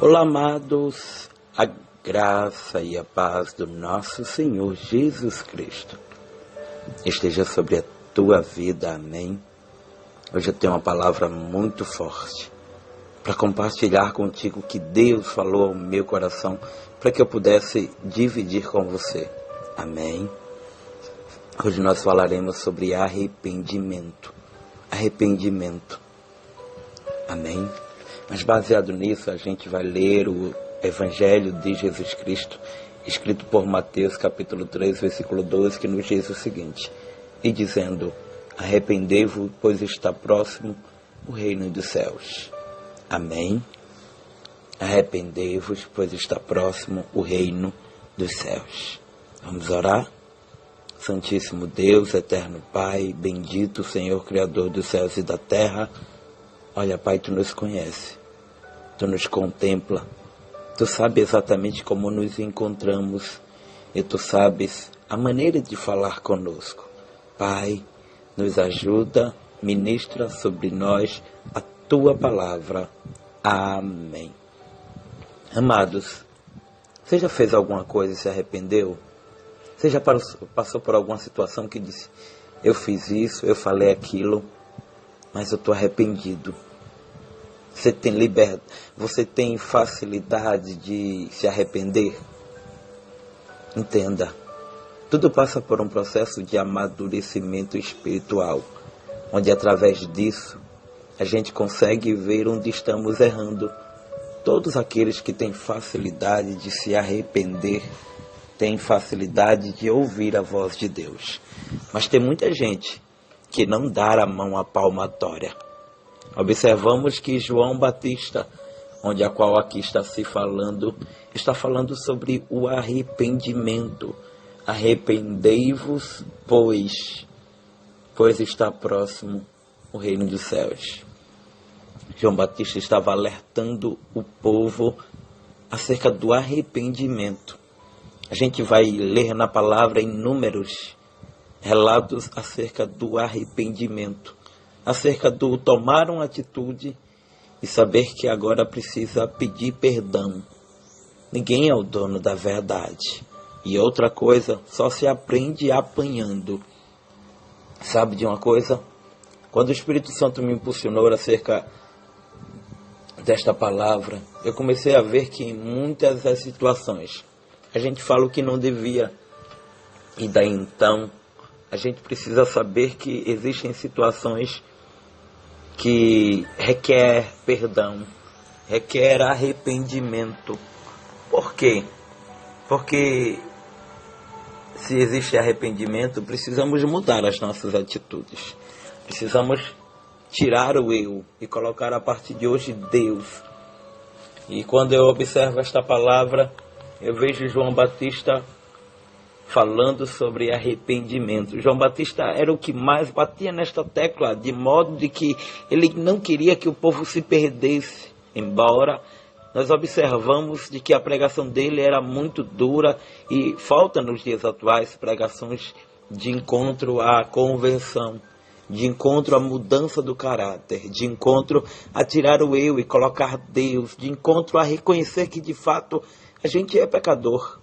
Olá, amados, a graça e a paz do nosso Senhor Jesus Cristo esteja sobre a tua vida, amém? Hoje eu tenho uma palavra muito forte para compartilhar contigo que Deus falou ao meu coração para que eu pudesse dividir com você, amém? Hoje nós falaremos sobre arrependimento, amém? Mas baseado nisso, a gente vai ler o Evangelho de Jesus Cristo, escrito por Mateus, capítulo 3, versículo 12, que nos diz o seguinte: e dizendo, arrependei-vos, pois está próximo o reino dos céus. Amém? Arrependei-vos, pois está próximo o reino dos céus. Vamos orar? Santíssimo Deus, eterno Pai, bendito Senhor, Criador dos céus e da terra, olha, Pai, Tu nos conhece, Tu nos contempla, Tu sabes exatamente como nos encontramos e Tu sabes a maneira de falar conosco. Pai, nos ajuda, ministra sobre nós a Tua palavra. Amém. Amados, você já fez alguma coisa e se arrependeu? Você já passou por alguma situação que disse, eu fiz isso, eu falei aquilo, mas eu estou arrependido? Você tem facilidade de se arrepender? Entenda, tudo passa por um processo de amadurecimento espiritual, onde através disso a gente consegue ver onde estamos errando. Todos aqueles que têm facilidade de se arrepender têm facilidade de ouvir a voz de Deus. Mas tem muita gente que não dá a mão à palmatória. Observamos que João Batista, onde a qual aqui está falando sobre o arrependimento. Arrependei-vos, pois está próximo o reino dos céus. João Batista estava alertando o povo acerca do arrependimento. A gente vai ler na palavra inúmeros relatos acerca do arrependimento, acerca do tomar uma atitude e saber que agora precisa pedir perdão. Ninguém é o dono da verdade. E outra coisa, só se aprende apanhando. Sabe de uma coisa? Quando o Espírito Santo me impulsionou acerca desta palavra, eu comecei a ver que em muitas das situações a gente fala o que não devia. E daí então, a gente precisa saber que existem situações que requer perdão, requer arrependimento. Por quê? Porque se existe arrependimento, precisamos mudar as nossas atitudes. Precisamos tirar o eu e colocar a partir de hoje Deus. E quando eu observo esta palavra, eu vejo João Batista falando sobre arrependimento. João Batista era o que mais batia nesta tecla, de modo de que ele não queria que o povo se perdesse, embora nós observamos de que a pregação dele era muito dura e falta nos dias atuais pregações de encontro à conversão, de encontro à mudança do caráter, de encontro a tirar o eu e colocar Deus, de encontro a reconhecer que de fato a gente é pecador.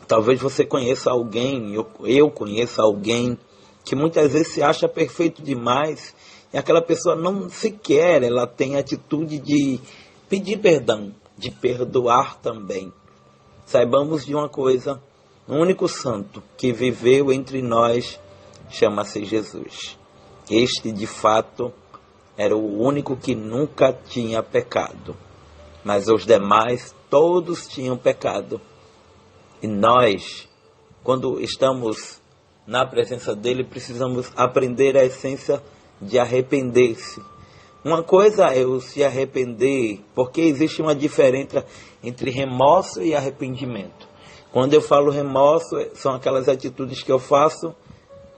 Talvez você conheça alguém, eu conheça alguém que muitas vezes se acha perfeito demais e aquela pessoa não sequer ela tem a atitude de pedir perdão, de perdoar também. Saibamos de uma coisa, o único santo que viveu entre nós chama-se Jesus. Este de fato era o único que nunca tinha pecado, mas os demais todos tinham pecado. E nós, quando estamos na presença dele, precisamos aprender a essência de arrepender-se. Uma coisa é o se arrepender, porque existe uma diferença entre remorso e arrependimento. Quando eu falo remorso, são aquelas atitudes que eu faço,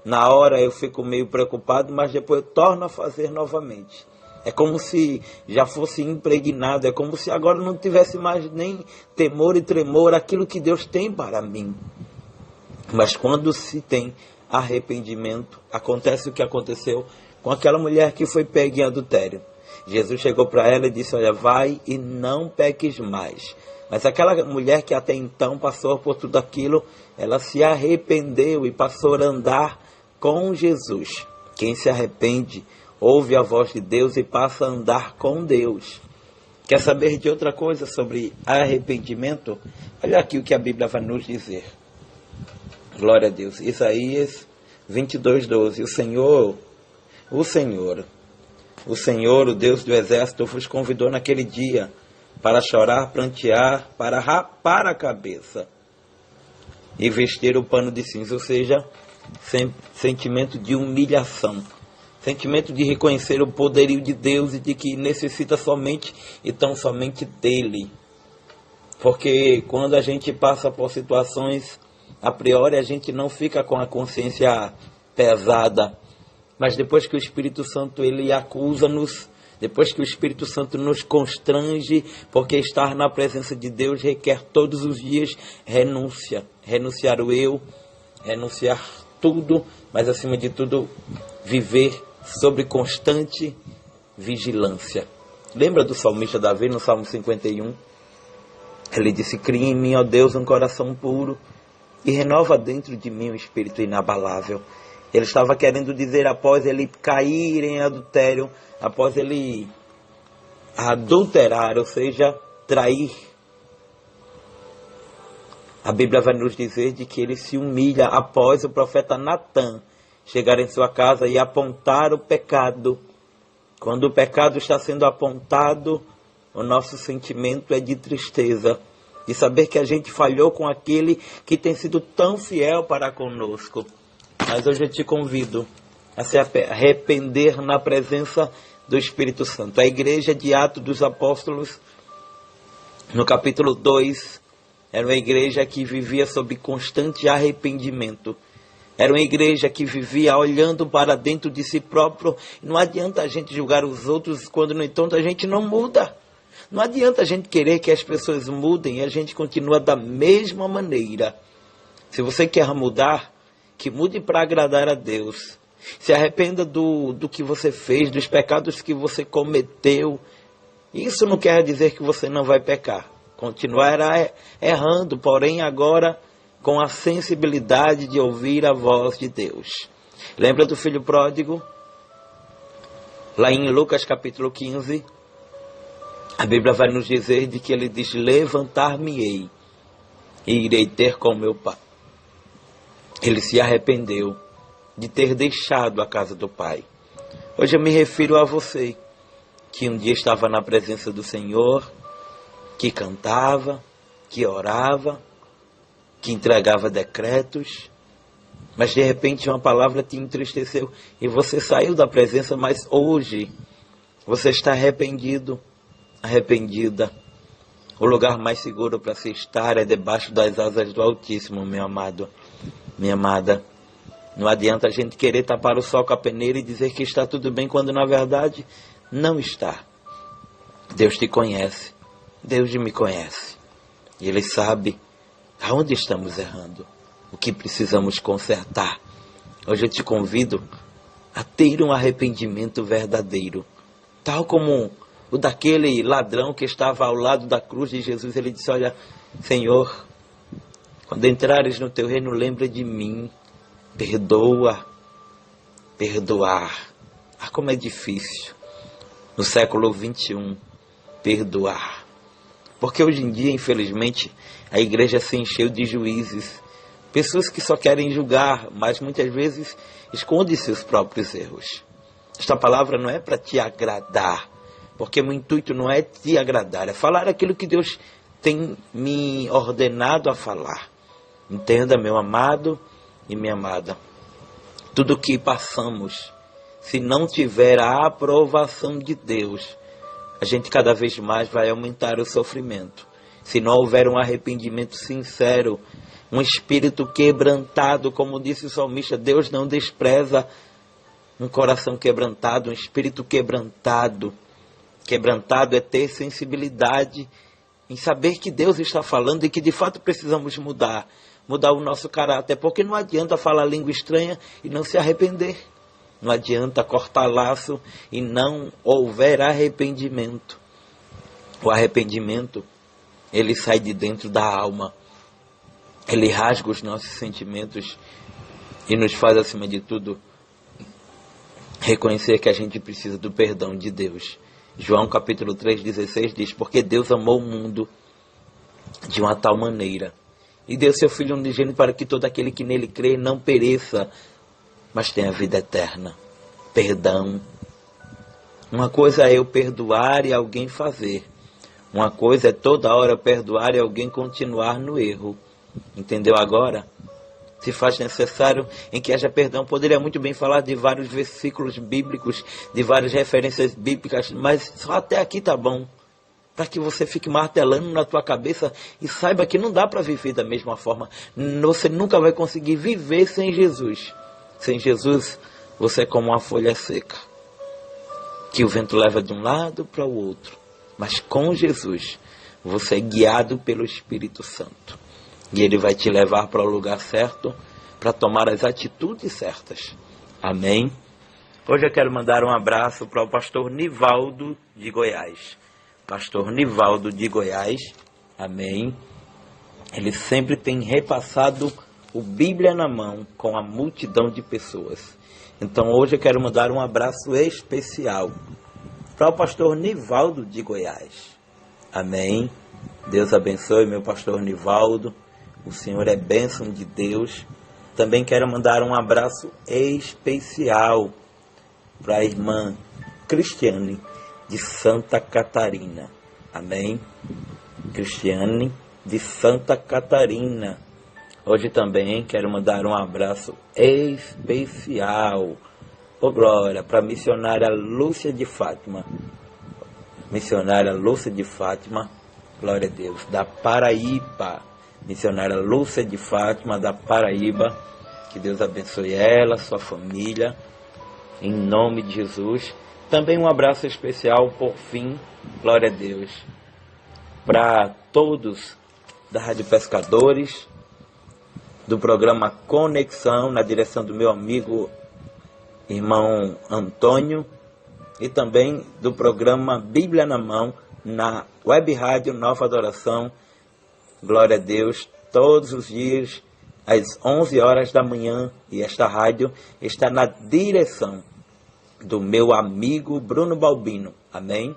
na hora eu fico meio preocupado, mas depois eu torno a fazer novamente. É como se já fosse impregnado, é como se agora não tivesse mais nem temor e tremor aquilo que Deus tem para mim. Mas quando se tem arrependimento, acontece o que aconteceu com aquela mulher que foi pega em adultério. Jesus chegou para ela e disse: olha, vai e não peques mais. Mas aquela mulher que até então passou por tudo aquilo, ela se arrependeu e passou a andar com Jesus. Quem se arrepende, ouve a voz de Deus e passa a andar com Deus. Quer saber de outra coisa sobre arrependimento? Olha aqui o que a Bíblia vai nos dizer. Glória a Deus. Isaías 22:12. O Senhor, o Deus do exército, vos convidou naquele dia para chorar, prantear, para rapar a cabeça e vestir o pano de cinza, ou seja, sentimento de humilhação, sentimento de reconhecer o poderio de Deus e de que necessita somente e tão somente dele. Porque quando a gente passa por situações, a priori a gente não fica com a consciência pesada, mas depois que o Espírito Santo ele acusa-nos, depois que o Espírito Santo nos constrange, porque estar na presença de Deus requer todos os dias renúncia, renunciar o eu, renunciar tudo, mas acima de tudo viver sobre constante vigilância. Lembra do salmista Davi no Salmo 51? Ele disse: cria em mim, ó Deus, um coração puro e renova dentro de mim um espírito inabalável. Ele estava querendo dizer, após ele cair em adultério, após ele adulterar, ou seja, trair, a Bíblia vai nos dizer de que ele se humilha após o profeta Natã chegar em sua casa e apontar o pecado. Quando o pecado está sendo apontado, o nosso sentimento é de tristeza, de saber que a gente falhou com aquele que tem sido tão fiel para conosco. Mas hoje eu te convido a se arrepender na presença do Espírito Santo. A igreja de Atos dos Apóstolos, no capítulo 2, era uma igreja que vivia sob constante arrependimento. Era uma igreja que vivia olhando para dentro de si próprio. Não adianta a gente julgar os outros quando, no entanto, a gente não muda. Não adianta a gente querer que as pessoas mudem e a gente continua da mesma maneira. Se você quer mudar, que mude para agradar a Deus. Se arrependa do que você fez, dos pecados que você cometeu. Isso não quer dizer que você não vai pecar. Continuará errando, porém agora com a sensibilidade de ouvir a voz de Deus. Lembra do filho pródigo? Lá em Lucas capítulo 15, a Bíblia vai nos dizer de que ele diz: levantar-me-ei e irei ter com meu pai. Ele se arrependeu de ter deixado a casa do pai. Hoje eu me refiro a você, que um dia estava na presença do Senhor, que cantava, que orava, que entregava decretos, mas de repente uma palavra te entristeceu e você saiu da presença, mas hoje você está arrependido, arrependida. O lugar mais seguro para se estar é debaixo das asas do Altíssimo, meu amado, minha amada. Não adianta a gente querer tapar o sol com a peneira e dizer que está tudo bem, quando na verdade não está. Deus te conhece, Deus me conhece, e Ele sabe aonde estamos errando, o que precisamos consertar. Hoje eu te convido a ter um arrependimento verdadeiro, tal como o daquele ladrão que estava ao lado da cruz de Jesus. Ele disse: olha, Senhor, quando entrares no teu reino, lembra de mim, perdoa, perdoar. Ah, como é difícil no século 21 perdoar. Porque hoje em dia, infelizmente, a igreja se encheu de juízes, pessoas que só querem julgar, mas muitas vezes escondem seus próprios erros. Esta palavra não é para te agradar, porque o intuito não é te agradar, é falar aquilo que Deus tem me ordenado a falar. Entenda, meu amado e minha amada, tudo que passamos, se não tiver a aprovação de Deus, a gente cada vez mais vai aumentar o sofrimento. Se não houver um arrependimento sincero, um espírito quebrantado, como disse o salmista, Deus não despreza um coração quebrantado, um espírito quebrantado. Quebrantado é ter sensibilidade em saber que Deus está falando e que de fato precisamos mudar o nosso caráter, porque não adianta falar língua estranha e não se arrepender. Não adianta cortar laço e não houver arrependimento. O arrependimento, ele sai de dentro da alma. Ele rasga os nossos sentimentos e nos faz, acima de tudo, reconhecer que a gente precisa do perdão de Deus. João capítulo 3,16 diz: porque Deus amou o mundo de uma tal maneira, e deu seu Filho unigênito para que todo aquele que nele crê não pereça, mas tenha vida eterna. Perdão. Uma coisa é eu perdoar e alguém fazer. Uma coisa é toda hora perdoar e alguém continuar no erro. Entendeu agora? Se faz necessário em que haja perdão. Poderia muito bem falar de vários versículos bíblicos, de várias referências bíblicas, mas só até aqui tá bom. Para que você fique martelando na tua cabeça e saiba que não dá para viver da mesma forma. Você nunca vai conseguir viver sem Jesus. Sem Jesus, você é como uma folha seca, que o vento leva de um lado para o outro. Mas com Jesus, você é guiado pelo Espírito Santo. E Ele vai te levar para o lugar certo, para tomar as atitudes certas. Amém? Hoje eu quero mandar um abraço para o pastor Nivaldo de Goiás. Pastor Nivaldo de Goiás. Amém? Ele sempre tem repassado o Bíblia na mão com a multidão de pessoas. Então hoje eu quero mandar um abraço especial para o pastor Nivaldo de Goiás. Amém? Deus abençoe meu pastor Nivaldo. O Senhor é bênção de Deus. Também quero mandar um abraço especial para a irmã Cristiane de Santa Catarina. Amém? Cristiane de Santa Catarina. Hoje também quero mandar um abraço especial, glória, para a missionária Lúcia de Fátima. Missionária Lúcia de Fátima, glória a Deus, da Paraíba. Missionária Lúcia de Fátima, da Paraíba. Que Deus abençoe ela, sua família, em nome de Jesus. Também um abraço especial, por fim, glória a Deus, para todos da Rádio Pescadores, do programa Conexão, na direção do meu amigo, irmão Antônio, e também do programa Bíblia na Mão, na Web Rádio Nova Adoração, glória a Deus, todos os dias, às 11 horas da manhã, e esta rádio está na direção do meu amigo Bruno Balbino. Amém?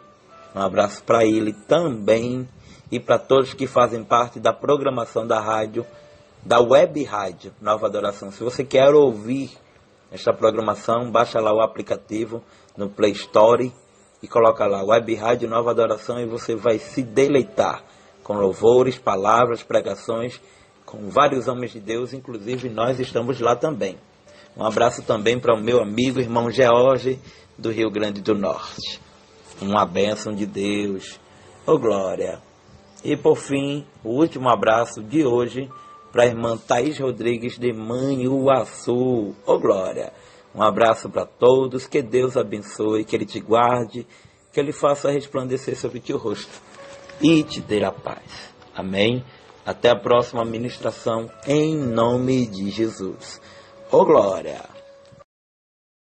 Um abraço para ele também, e para todos que fazem parte da programação da rádio, da Web Rádio Nova Adoração. Se você quer ouvir esta programação, baixa lá o aplicativo no Play Store e coloca lá Web Rádio Nova Adoração e você vai se deleitar com louvores, palavras, pregações, com vários homens de Deus, inclusive nós estamos lá também. Um abraço também para o meu amigo, irmão George, do Rio Grande do Norte. Uma bênção de Deus. Ô glória! E por fim, o último abraço de hoje para a irmã Thaís Rodrigues de Manhuaçu. Ô glória! Um abraço para todos, que Deus abençoe, que Ele te guarde, que Ele faça resplandecer sobre ti o rosto e te dê a paz. Amém? Até a próxima ministração, em nome de Jesus. Ô glória!